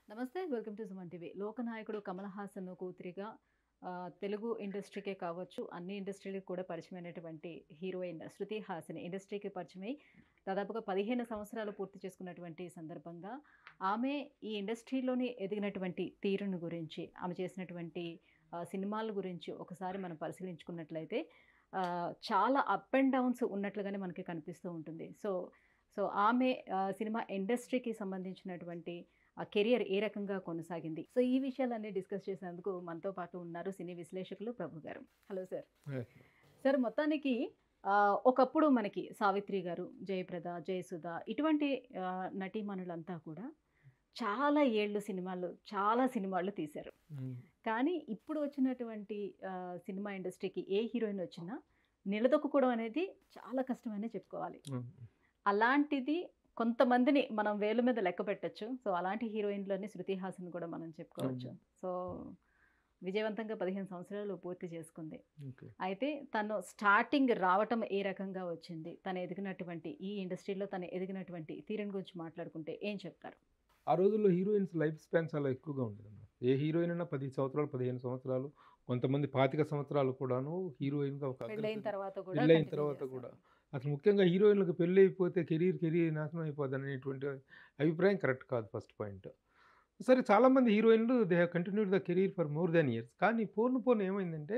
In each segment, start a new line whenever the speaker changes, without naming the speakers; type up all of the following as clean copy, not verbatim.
నమస్తే. Welcome to Suman TV. లోకనాయకుడు కమల్ హాసన్ కూతురిగా తెలుగు ఇండస్ట్రీకే కావచ్చు, అన్ని ఇండస్ట్రీ‌లకి కూడా పరిచయమైనటువంటి హీరోయిన్ శృతి హాసన్ ఇండస్ట్రీకి పరిచయమై దాదాపుగా 15 సంవత్సరాలు పూర్తి చేసుకున్నటువంటి సందర్భంగా, ఆమె ఈ ఇండస్ట్రీలోని ఎదిగినటువంటి తీరును గురించి, ఆమె చేసినటువంటి సినిమాల గురించి ఒకసారి మనం పరిశీలించుకున్నట్లయితే చాలా అప్ అండ్ డౌన్స్ ఉన్నట్లుగానే మనకి కనిపిస్తూ ఉంటుంది. సో, సో ఆమె సినిమా ఇండస్ట్రీకి సంబంధించినటువంటి ఆ కెరియర్ ఏ రకంగా కొనసాగింది? సో, ఈ విషయాలన్నీ డిస్కస్ చేసేందుకు మనతో పాటు ఉన్నారు సినీ విశ్లేషకులు ప్రభు గారు. Hello sir.
Yes.
సార్ మొత్తానికి ఒకప్పుడు మనకి సావిత్రి గారు, జయప్రద, జయసుధ ఇటువంటి నటీమణులంతా కూడా చాలా ఏళ్ళు చాలా సినిమాలు తీశారు. కానీ ఇప్పుడు వచ్చినటువంటి సినిమా ఇండస్ట్రీకి ఏ హీరోయిన్ వచ్చినా నిలదొక్కుకోవడం అనేది చాలా కష్టమనే చెప్పుకోవాలి. అలాంటిది కొంతమందిని మనం వేళ్ళ మీద లెక్క పెట్టొచ్చు. సో, అలాంటి హీరోయిన్‌లోని శృతి హాసన్ కూడా మనం చెప్పుకోవచ్చు. సో, విజయవంతంగా 15 సంవత్సరాలు పూర్తి చేసుకుంది.
ఓకే.
అయితే తను స్టార్టింగ్ రావటం ఏ రకంగా వచ్చింది? తను ఎదిగినటువంటి ఈ ఇండస్ట్రీలో తను ఎదిగినటువంటి తీరుని గురించి మాట్లాడుకుంటే ఏం చెప్తారు?
ఆ రోజుల్లో హీరోయిన్స్ లైఫ్ స్పాన్ చాలా ఎక్కువగా ఉండేదన్నమాట. ఏ హీరోయిన్ అయినా 10 సంవత్సరాలు, 15 సంవత్సరాలు, కొంతమంది 25 సంవత్సరాలు కూడాను హీరోయిన్‌గా ఒక
పెళ్ళైన తర్వాత కూడా
పెళ్ళైన
కంటిన్యూ
తర్వాత
చేస్తారు.
కూడా. అసలు ముఖ్యంగా హీరోయిన్‌లకు పెళ్లి అయిపోతే కెరీర్ నాశనం అయిపోద్దనేటువంటి అభిప్రాయం కరెక్ట్ కాదు ఫస్ట్ పాయింట్. సరే చాలామంది హీరోయిన్‌లు they have continued the career for more than years. కానీ పోను ఏమైందంటే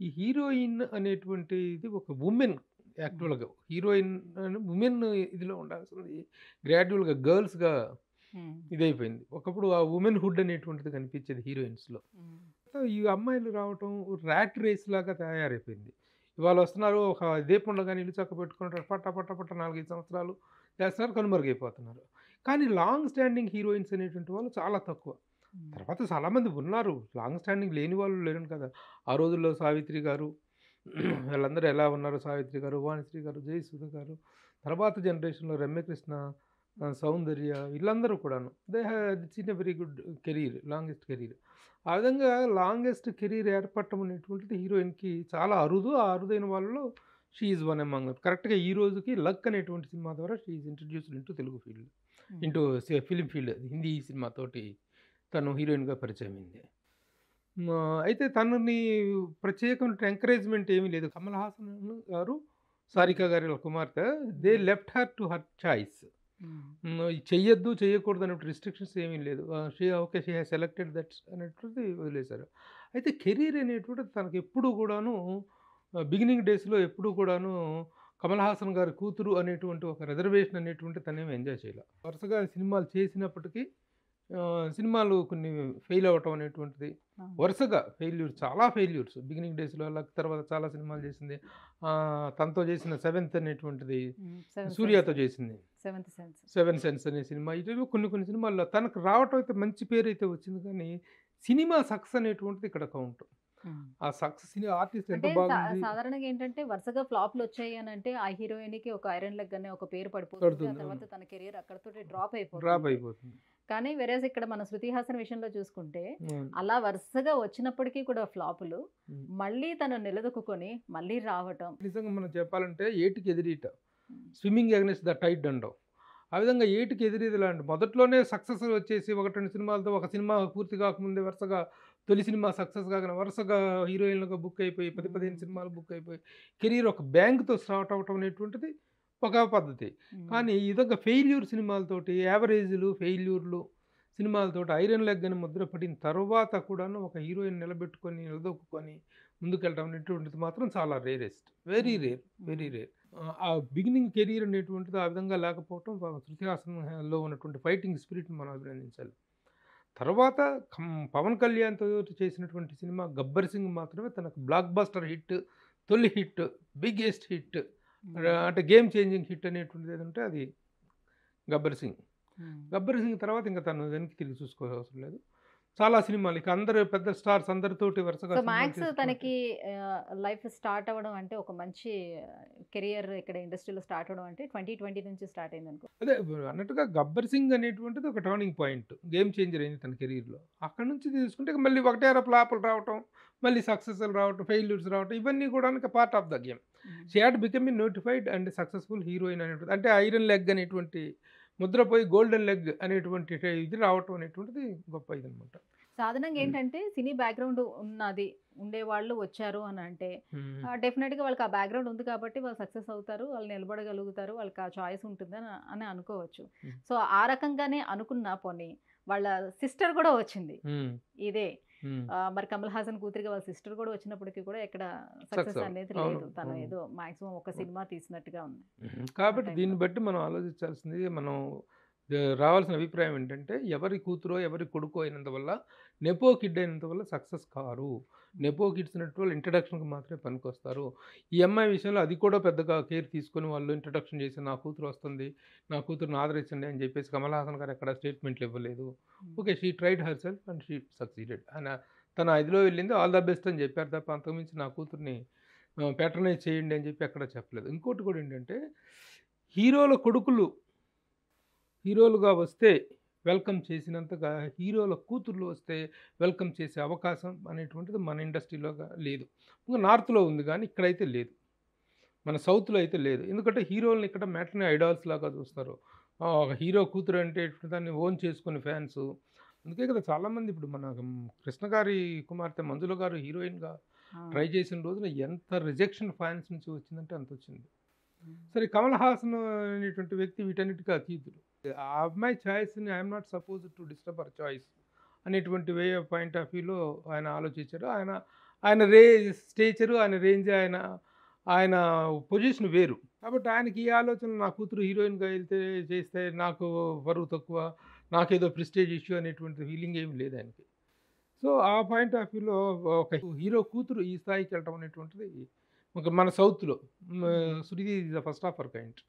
ఈ హీరోయిన్ అనేటువంటిది ఒక వుమెన్ యాక్చువల్‌గా. హీరోయిన్ వుమెన్ ఇదిలో ఉండాల్సింది గ్రాడ్యువల్‌గా గర్ల్స్‌గా
హ్మ్.
ఇదైపోయింది. ఒకప్పుడు ఆ వుమెన్‌హుడ్ అనేటువంటిది కనిపించేది హీరోయిన్స్‌లో.
హ్మ్.
సో, ఈ అమ్మాయిలు రావటం ర్యాట్ రేస్ లాగా తయారైపోయింది. ఇవాళ వస్తున్నారు ఒక దీపం ఉండగానే ఇల్లు చక్కబెట్టుకుంటారు. పట్ట పట్ట పట్ట 4, 5 సంవత్సరాలు చేస్తున్నారు, కనుమరుగైపోతున్నారు. కానీ లాంగ్ స్టాండింగ్ హీరోయిన్స్ అనేటువంటి వాళ్ళు చాలా తక్కువ.
హ్మ్.
తర్వాత చాలామంది ఉన్నారు. లాంగ్ స్టాండింగ్ లేని వాళ్ళు లేరని కదా! ఆ రోజుల్లో సావిత్రి గారు వీళ్ళందరూ ఎలా ఉన్నారు, సావిత్రి గారు, వాణిశ్రీ గారు, జయసుధ గారు, తర్వాత జనరేషన్‌లో రమ్యకృష్ణ, సౌందర్య వీళ్ళందరూ కూడాను. They have seen a very good career, longest career. ఆ విధంగా లాంగెస్ట్ కెరీర్ ఏర్పడటం అనేటువంటిది హీరోయిన్‌కి చాలా అరుదు. ఆ అరుదైన వాళ్ళలో she is one among them. కరెక్ట్‌గా ఈ రోజుకి 'లక్' అనేటువంటి సినిమా ద్వారా she is introduced into Telugu field.
Hmm.
Into film field. Hindi సినిమాతోటి తను హీరోయిన్‌గా పరిచయమైంది. అయితే తనని ప్రత్యేకమైన ఎంకరేజ్‌మెంట్ ఏమీ లేదు. కమల్ హాసన్ గారు, సారిక గారి వాళ్ళ కుమార్తె they left her to her choice. చెయ్యొద్దు, చేయకూడదు అనే రిస్ట్రిక్షన్స్ ఏమీ లేదు. షీ హాస్ సెలెక్టెడ్ దట్స్ అనేటువంటిది వదిలేశారు. అయితే కెరీర్ అనేటువంటిది తనకెప్పుడు కూడాను బిగినింగ్ డేస్‌లో ఎప్పుడూ కూడాను కమల్ హాసన్ గారి కూతురు అనేటువంటి ఒక రిజర్వేషన్ అనేటువంటిది తనేమి ఎంజాయ్ చేయలే. వరుసగా సినిమాలు చేసినప్పటికీ సినిమాలు కొన్ని ఫెయిల్ అవ్వటం అనేటువంటిది వరుసగా చాలా ఫెయిల్యూర్స్ బిగినింగ్ డేస్‌లో. లక్ తర్వాత చాలా సినిమాలు చేసింది. తనతో చేసిన 'సెవెంత్' అనేటువంటిది సూర్యతో చేసింది.
7th sense.
'సెవెన్ సెన్స్' అనే సినిమా. ఇటువి కొన్ని సినిమాల్లో తనకు రావటం అయితే మంచి పేరైతే వచ్చింది కానీ, సినిమా సక్సెస్ అనేటువంటిది ఇక్కడ కౌంట్. ఆ సక్సెస్ ఆర్టిస్ట్ ఎంత
అంటే
బాగుంది
సాధారణంగా ఏంటంటే వరుసగా ఫ్లాప్‌లొచ్చాయి అనంటే ఆ హీరోయిన్‌కి ఒక ఐరన్ లెగ్ అనే ఒక పేరు పడిపోతుంది. ఆ
పడుతుంది.
తర్వాత
అవును.
తన కెరియర్ అక్కడితోటి
డ్రాప్
అయిపోతుంది.
అయిపోతుంది.
కానీ వేరేస్ ఇక్కడ మన 'శృతి హాసన్' విషయంలో చూసుకుంటే
అవును.
అలా వరుసగా వచ్చినప్పటికీ కూడా ఫ్లాపులు
హ్మ్.
మళ్ళీ తను నిలదొక్కుకొని మళ్ళీ రావటం.
నిజంగా మనం చెప్పాలంటే ఏటికి ఎదిరీట.
హ్మ్.
స్విమ్మింగ్ అగైన్స్ట్ ద టైడ్ అంటాం. ఆ విధంగా ఏటికి ఎదిరీదులాంటి మొదట్లోనే సక్సెస్ వచ్చేసి 1, 2 సినిమాలతో ఒక సినిమా పూర్తి కాకముందే వరుసగా తొలి సినిమా సక్సెస్ కాగానే వరుసగా హీరోయిన్‌లుగా బుక్ అయిపోయి 10, 15 సినిమాలు బుక్ అయిపోయి కెరీర్ ఒక బ్యాంగ్‌తో స్టార్ట్ అవ్వటం అనేటువంటిది ఒక పద్ధతి. కానీ ఈ విధంగా ఫెయిల్యూర్ సినిమాలతోటి యావరేజ్‌లు, ఫెయిల్యూర్‌లు సినిమాలతోటి ఐరన్ లెగ్ అని ముద్ర పడిన తర్వాత కూడాను ఒక హీరోయిన్ నిలబెట్టుకొని, నిలదొక్కుకొని ముందుకెళ్ళడం అనేటువంటిది మాత్రం చాలా rarest. Very rare. Very rare. ఆ బిగినింగ్ కెరీర్ అనేటువంటిది ఆ విధంగా లేకపోవటం 'శృతి హాసన్‌లో' ఉన్నటువంటి ఫైటింగ్ స్పిరిట్‌ని మనం అభినందించాలి. తర్వాత పవన్ కళ్యాణ్‌తో చేసినటువంటి సినిమా 'గబ్బర్ సింగ్' మాత్రమే తనకు బ్లాక్ బస్టర్ హిట్, తొలి హిట్, బిగ్గెస్ట్ హిట్, అంటే గేమ్ చేంజింగ్ హిట్ అనేటువంటిది ఏదంటే అది 'గబ్బర్ సింగ్'. 'గబ్బర్ సింగ్' తర్వాత ఇంక తను వెనక్కి తిరిగి చూసుకోవాల్సిన లేదు. చాలా సినిమాలు ఇక అందరూ పెద్ద స్టార్స్ అందరితోటి వరుసగా
సో,
సినిమాలు
మ్యాక్స్
చేసుకుంటూ
తనకి లైఫ్ స్టార్ట్ అవ్వడం అంటే ఒక మంచి కెరియర్ ఇక్కడ ఇండస్ట్రీలో స్టార్ట్ అవ్వడం అంటే 2020 నుంచి స్టార్ట్ అయిందనుకో.
అదే అన్నట్టుగా 'గబ్బర్ సింగ్' అనేటువంటిది ఒక టర్నింగ్ పాయింట్. గేమ్ చేంజర్ అయింది తన కెరీర్‌లో. అక్కడి నుంచి తీసుకుంటే ఇక మళ్ళీ ఒకటే ఫ్లాపులు రావటం, మళ్ళీ సక్సెస్‌లు రావటం, ఫెయిల్యూర్స్ రావటం ఇవన్నీ కూడాను part of the game. She had become a notified and successful heroine అనేటువంటిది. అంటే ఐరన్ లెగ్ అనేటువంటి ముద్రపోయి గోల్డెన్ లెగ్ అనేటువంటి ఇది రావటం అనేటువంటిది గొప్ప ఇదనమాట.
సాధారణంగా ఏంటంటే సినీ బ్యాక్‌గ్రౌండ్ ఉండేవాళ్ళు వచ్చారు అని అంటే డెఫినెట్‌గా వాళ్ళకి ఆ బ్యాక్‌గ్రౌండ్ ఉంది కాబట్టి వాళ్ళు సక్సెస్ అవుతారు. వాళ్ళు నిలబడగలుగుతారు. వాళ్ళకి ఆ చాయిస్ ఉంటుందని అని అనుకోవచ్చు. సో, ఆ రకంగానే అనుకున్న పోనీ వాళ్ళ సిస్టర్ కూడా వచ్చింది. ఇదే మరి కమల్ హాసన్ కూతురిగా వాళ్ళ సిస్టర్ కూడా వచ్చినప్పటికి కూడా ఎక్కడ సక్సెస్ అనేది లేదు. తను ఏదో మాక్సిమం ఒక సినిమా తీసినట్టుగా ఉంది.
కాబట్టి దీన్ని బట్టి మనం ఆలోచించాల్సింది మనం రావాల్సిన అభిప్రాయం ఏంటంటే ఎవరి కూతురో ఎవరి కొడుకో అయినందువల్ల నెపో కిడ్ అయినందువల్ల సక్సెస్ కారు. నెపో కిడ్స్ అనేటి వాళ్ళు ఇంట్రడక్షన్కి మాత్రమే పనికొస్తారు. ఈ అమ్మాయి విషయంలో అది కూడా పెద్దగా కేర్ తీసుకొని వాళ్ళు ఇంట్రడక్షన్ చేసి నా కూతురు వస్తుంది, నా కూతురుని ఆదరించండి అని చెప్పేసి కమల్ హాసన్ గారు ఎక్కడ స్టేట్మెంట్లు ఇవ్వలేదు. Okay, she tried her self and she succeeded. తన ఇదిలో వెళ్ళింది, ఆల్ ద బెస్ట్ అని చెప్పారు తప్ప అంతకుమించి నా కూతుర్ని ప్యాట్రనైజ్ చేయండి అని చెప్పి ఎక్కడ చెప్పలేదు. ఇంకోటి కూడా ఏంటంటే హీరోల కొడుకులు హీరోలుగా వస్తే వెల్కమ్ చేసినంతగా హీరోల కూతుర్లు వస్తే వెల్కమ్ చేసే అవకాశం అనేటువంటిది మన ఇండస్ట్రీలో లేదు. ఇంకా నార్త్లో ఉంది కానీ ఇక్కడైతే లేదు. మన సౌత్లో అయితే లేదు. ఎందుకంటే హీరోలని ఇక్కడ మ్యాట్రినీ ఐడాల్స్ లాగా చూస్తారు. ఒక హీరో కూతురు అంటే దాన్ని ఓన్ చేసుకునే ఫ్యాన్స్. అందుకే కదా చాలామంది ఇప్పుడు మన కృష్ణ గారి కుమార్తె మంజుల గారు హీరోయిన్గా ట్రై చేసిన రోజున ఎంత రిజెక్షన్ ఫ్యాన్స్ నుంచి వచ్చిందంటే అంత వచ్చింది. సరే, కమల్ హాసన్ అనేటువంటి వ్యక్తి వీటన్నిటికీ అతీతుడు. ఆ అమ్మాయి ఛాయిస్ని I'm not suppose to disturb our choice అనేటువంటి వే పాయింట్ ఆఫ్ వ్యూలో ఆయన ఆలోచించారు. ఆయన స్టేచరు, ఆయన రేంజ్, ఆయన పొజిషన్ వేరు. కాబట్టి ఆయనకి ఈ ఆలోచన నా కూతురు హీరోయిన్గా చేస్తే నాకు బరువు తక్కువ, నాకేదో ప్రెస్టేజ్ ఇష్యూ అనేటువంటి ఫీలింగ్ ఏమి లేదు ఆయనకి. సో ఆ పాయింట్ ఆఫ్ వ్యూలో ఒక హీరో కూతురు ఈ స్థాయికి వెళ్ళటం అనేటువంటిది మన సౌత్లో Shruti is the first of her kind.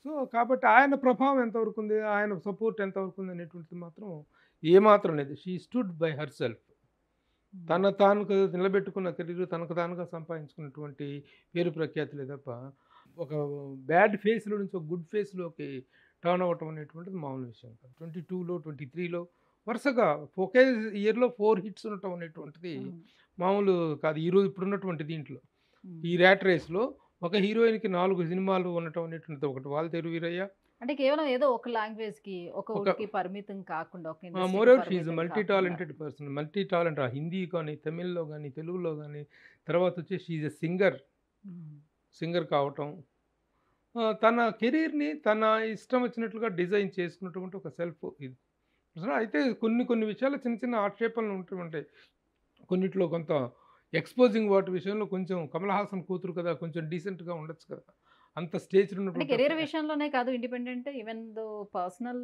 So కాబట్టి ఆయన ప్రభావం ఎంతవరకు ఉంది, ఆయన సపోర్ట్ ఎంతవరకు ఉంది అనేటువంటిది మాత్రం ఏమాత్రం లేదు. She stood by her self. తాను నిలబెట్టుకున్న కెరీర్, తనకు తానుగా సంపాదించుకున్నటువంటి పేరు ప్రఖ్యాతులే తప్ప ఒక బ్యాడ్ ఫేస్లో నుంచి ఒక గుడ్ ఫేస్లోకి టర్న్ అవ్వటం అనేటువంటిది మామూలు విషయం కాదు. 22లో 23లో వరుసగా ఒకే ఇయర్లో 4 హిట్స్ ఉండటం అనేటువంటిది మామూలు కాదు. ఈరోజు ఇప్పుడున్నటువంటి దీంట్లో ఈ ర్యాట్ రేస్లో ఒక హీరోయిన్కి 4 సినిమాలు ఉండటం అనేటువంటిది ఒకటి వాల్తేరు వీరయ్య.
అంటే కేవలం ఏదో ఒక లాంగ్వేజ్కి ఒక ఊరికి పరిమితం కాకుండా
more ever she is multi talented person. Multi talent Hindi కానీ, తమిళ్లో కానీ, తెలుగులో కానీ. తర్వాత వచ్చేసి షీ ఈజ్ ఎ సింగర్ కావటం, తన కెరీర్ని తన ఇష్టం వచ్చినట్లుగా డిజైన్ చేసుకున్నటువంటి ఒక సెల్ఫ్ ఇది. అయితే కొన్ని విషయాలు చిన్న చిన్న ఆక్షేపణలు ఉంటుంటాయి. కొన్నిట్లో కొంత ఎక్స్పోజింగ్ వాటి విషయంలో కొంచెం కమల్ హాసన్ కూతురు కదా, కొంచెం డీసెంట్గా ఉండొచ్చు కదా. అంత స్టేజ్
అంటే కెరీర్ విషయంలోనే కాదు, ఇండిపెండెంట్ ఈవెన్ దో పర్సనల్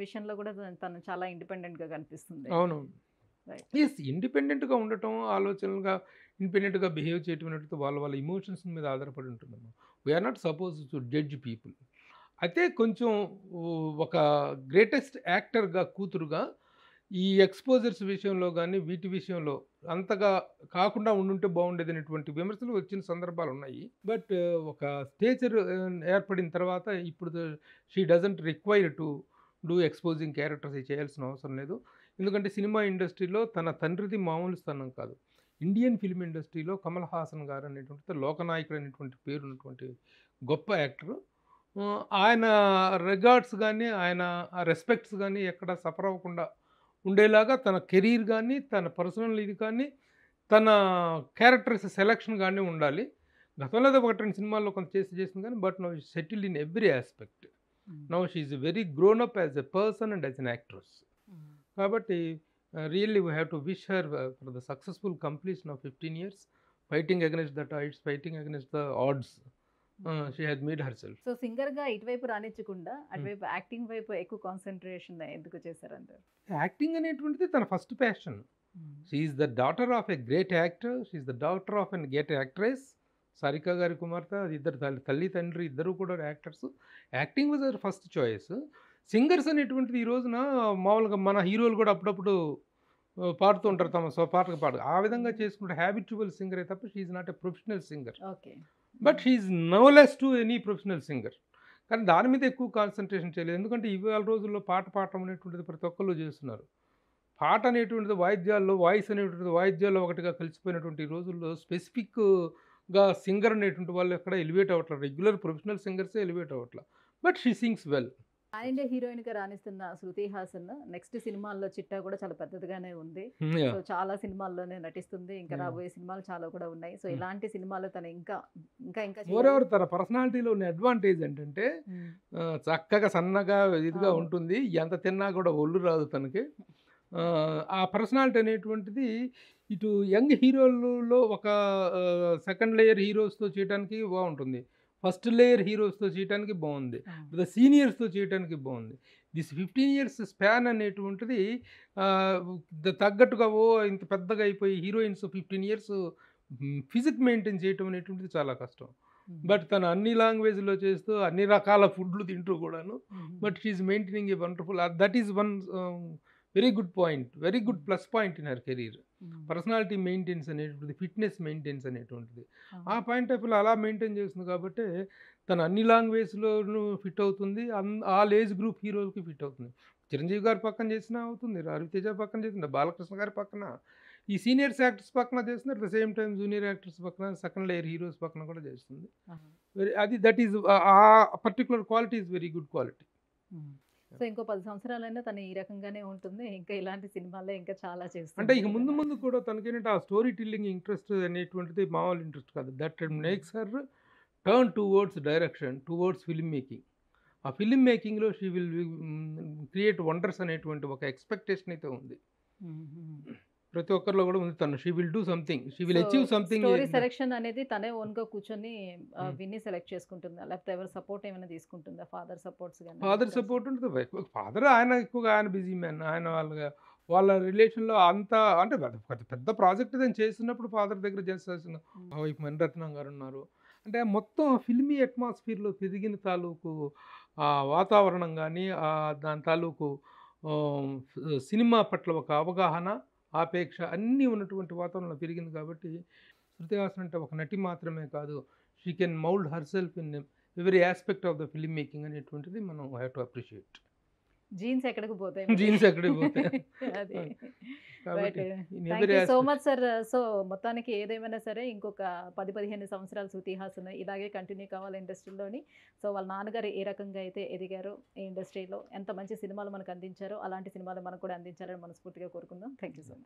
విషయంలో కూడా తను చాలా ఇండిపెండెంట్గా కనిపిస్తుంది.
అవును, ఎస్, ఇండిపెండెంట్గా ఉండటం, ఆలోచనలుగా ఇండిపెండెంట్గా బిహేవ్ చేయటం వాళ్ళ ఇమోషన్స్ మీద ఆధారపడి ఉంటుందమ్మా. We are not suppose to judge people. అయితే కొంచెం ఒక గ్రేటెస్ట్ యాక్టర్గా కూతురుగా ఈ ఎక్స్పోజర్స్ విషయంలో కానీ వీటి విషయంలో అంతగా కాకుండా ఉండుంటే బాగుండేది అనేటువంటి విమర్శలు వచ్చిన సందర్భాలు ఉన్నాయి. బట్ ఒక స్టేచర్ ఏర్పడిన తర్వాత ఇప్పుడు she doesn't require to do exposing characters చేయాల్సిన అవసరం లేదు. ఎందుకంటే సినిమా ఇండస్ట్రీలో తన తండ్రిది మామూలు స్థానం కాదు. ఇండియన్ ఫిల్మ్ ఇండస్ట్రీలో కమల్ హాసన్ గారు అనేటువంటి లోకనాయకుడు అనేటువంటి పేరు ఉన్నటువంటి గొప్ప యాక్టరు. ఆయన రిగార్డ్స్ కానీ, ఆయన రెస్పెక్ట్స్ కానీ ఎక్కడ సఫర్ అవ్వకుండా ఉండేలాగా తన కెరీర్ కానీ, తన పర్సనల్ ఇది కానీ, తన క్యారెక్టర్స్ సెలెక్షన్ కానీ ఉండాలి. గతంలో 1-2 సినిమాల్లో కొంత చేసింది కానీ, but now settled in every aspect. Now she is very grown up as a person and as an actress. కాబట్టి really we have to wish her for the successful completion of 15 years fighting against the tides, fighting against the odds. She had made herself.
So సింగర్గా ఇటువైపు రానిచ్చకుండా అటువైపు acting వైపు ఎక్కువ concentration ఎందుకు చేశారంటారు?
Acting అనేటువంటిది తన first passion. She is the daughter of a great actor, she is the daughter of an great actress. Sarika గారి కుమార్తె, ఇద్దరు తల్లి తండ్రి ఇద్దరు కూడా actors. Acting was our first choice. Singers అనేటువంటిది ఈ రోజున మామూలుగా మన హీరోలు కూడా అప్పుడప్పుడు పాడుతూ ఉంటారు, తమ పాటకు పాడు ఆ విధంగా చేసుకుంటే హ్యాబిచువల్ సింగరే తప్ప she is not a professional singer.
Okay,
but she is no less to any professional singer. కానీ దాని మీద ఎక్కువ కాన్సన్ట్రేషన్ చేయలేదు. ఎందుకంటే ఇవాళ రోజుల్లో పాట పాడటం అనేటువంటిది ప్రతి ఒక్కళ్ళు చేస్తున్నారు. పాట అనేటువంటిది వాయిద్యాల్లో, వాయిస్ అనేటువంటిది వాయిద్యాల్లో ఒకటిగా కలిసిపోయినటువంటి ఈ రోజుల్లో స్పెసిఫిక్గా సింగర్ అనేటువంటి వాళ్ళు ఎక్కడ ఎలివేట్ అవ్వట్లేదు. రెగ్యులర్ ప్రొఫెషనల్ సింగర్సే ఎలివేట్ అవ్వట్లేదు. But she sings well.
Pan India హీరోయిన్‌గా రాణిస్తున్న 'శృతి హాసన్' నెక్స్ట్ సినిమాల్లో చిట్టా కూడా చాలా పెద్దదిగానే ఉంది. So,
yeah!
చాలా సినిమాల్లోనే నటిస్తుంది. ఇంకా
యాహ్!
రాబోయే సినిమాలు చాలా కూడా ఉన్నాయి. సో,
హ్మ్.
ఇలాంటి సినిమాలు తను ఇంకా చేయాలి.
మోరోవర్ తన పర్సనాలిటీలో ఉన్న అడ్వాంటేజ్ ఏంటంటే
హ్మ్.
చక్కగా సన్నగా ఇదిగా
అవును.
ఉంటుంది. ఎంత తిన్నా కూడా ఒళ్ళు రాదు తనకి. ఆ పర్సనాలిటీ అనేటువంటిది ఇటు యంగ్ హీరోలలో ఒక సెకండ్ లేయర్ హీరోస్‌తో చేయటానికి బావుంటుంది. ఫస్ట్ లేయర్ హీరోస్‌తో చేయటానికి బావుంది.
అవును.
లేదా సీనియర్స్‌తో చేయటానికి బావుంది. దిస్ 15 ఇయర్స్ స్పాన్ అనేటువంటిది ఆహ్, తగ్గట్టుగా ఇంత పెద్దగా అయిపోయి హీరోయిన్స్ 15 ఇయర్స్ ఫిజిక్ మెయింటైన్ చేయటం అనేటువంటిది చాలా కష్టం.
హుహు.
బట్ తను అన్ని లాంగ్వేజ్‌లో చేస్తూ అన్ని రకాల ఫుడ్‌లు తింటూ కూడాను
హుహు.
But she is maintaining a wonderful that is one very good point. Very good
hmm.
Plus point in her career.
Hmm.
Personality maintenance అనేటువంటిది, ఫిట్‌నెస్ మెయింటెన్స్ అనేటువంటిది. ఆ
అవును.
పాయింట్ ఆఫ్ వ్యూలో అలా మెయింటైన్ చేస్తుంది కాబట్టే తను అన్ని లాంగ్వేజ్‌లోనూ ఫిట్ అవుతుంది. ఆల్ ఏజ్ గ్రూప్ హీరోలకి ఫిట్ అవుతుంది. చిరంజీవి గారి పక్కన చేసినా అవుతుంది. రవితేజ పక్కన చేసింది. బాలకృష్ణ గారి పక్కన, ఈ సీనియర్స్ యాక్టర్స్ పక్కన చేస్తుంది. At the same time junior actors పక్కన, సెకండ్ లేయర్ హీరోస్ పక్కన కూడా చేస్తుంది.
అవును.
దట్ ఈస్ ఆ particular quality is very good quality.
హ్మ్. సో, ఇంకో 10 సంవత్సరాలైనా తను ఈ రకంగానే ఉంటుంది. ఇంకా ఇలాంటి సినిమాలే ఇంకా చాలా
అంటే
చేస్తుంది
ఇక
కదా!
ముందు ముందు కూడా తనకేంటంటే ఆ స్టోరీ టెల్లింగ్ ఇంట్రెస్ట్ అనేటువంటిది మామూలు ఇంట్రెస్ట్ కాదు. That makes her turn towards direction, towards film making. ఆ ఫిల్మ్ మేకింగ్‌లో షీ విల్ క్రియేట్ వండర్స్ అనేటువంటి ఒక ఎక్స్‌పెక్టేషన్ అయితే ఉంది.
హుహు.
ప్రతి ఒక్కరిలో కూడా ఉంది తను. She will do something. She will
so,
achieve something
story
in the
selection అనేది తనే ఓన్‌గా కూర్చొని
హ్మ్.
విని సెలెక్ట్ చేసుకుంటుందా? లేకపోతే ఎవరి సపోర్ట్ ఏమైనా తీసుకుంటుందా? ఫాదర్ సపోర్ట్స్ గాని
ఫాదర్
లేకపోతే
సపోర్ట్ ఉంటుంది. ఫాదర్ ఆయన ఎక్కువగా ఆయన బిజీ మ్యాన్. ఆయన వాళ్ళ రిలేషన్‌లో అంత అంటే పెద్ద పెద్ద ప్రాజెక్ట్ ఏదైనా చేస్తున్నప్పుడు ఫాదర్ దగ్గర చేసేసిన
హ్మ్.
మా వైఫ్ మణిరత్నం గారున్నారు. అంటే మొత్తం ఫిల్మీ అట్మాస్ఫియర్‌లో పెరిగిన తాలూకు వాతావరణం గానీ, దాని తాలూకు ఆహ్, సినిమా పట్ల ఒక అవగాహన, ఆపేక్ష అన్నీ ఉన్నటువంటి వాతావరణంలో పెరిగింది కాబట్టి, శృతి హాసన్ అంటే ఒక నటి మాత్రమే కాదు. She can mould herself in every aspect of the film making అనేటువంటిది మనం హావ్ టు అప్రిషియేట్.
జీన్స్ ఎక్కడికి పోతాయి మరి?
జీన్స్ ఎక్కడికి పోతాయి.
అది. రైట్.
కాబట్టి in
thank
every
you so
aspect.
Much sir. So, మొత్తానికి ఏదేమైనా సరే ఇంకొక 10, 15 సంవత్సరాలు 'శృతి హాసన్' ఇలాగే కంటిన్యూ కావాలి ఇండస్ట్రీలోని. సో, వాళ్ళ నాన్నగారు ఏ రకంగా అయితే ఎదిగారో ఈ ఇండస్ట్రీలో ఎంత మంచి సినిమాలు మనకు అందించారో అలాంటి సినిమాలు మనకు కూడా అందించాలని మనస్ఫూర్తిగా కోరుకుందాం. Thank you so much.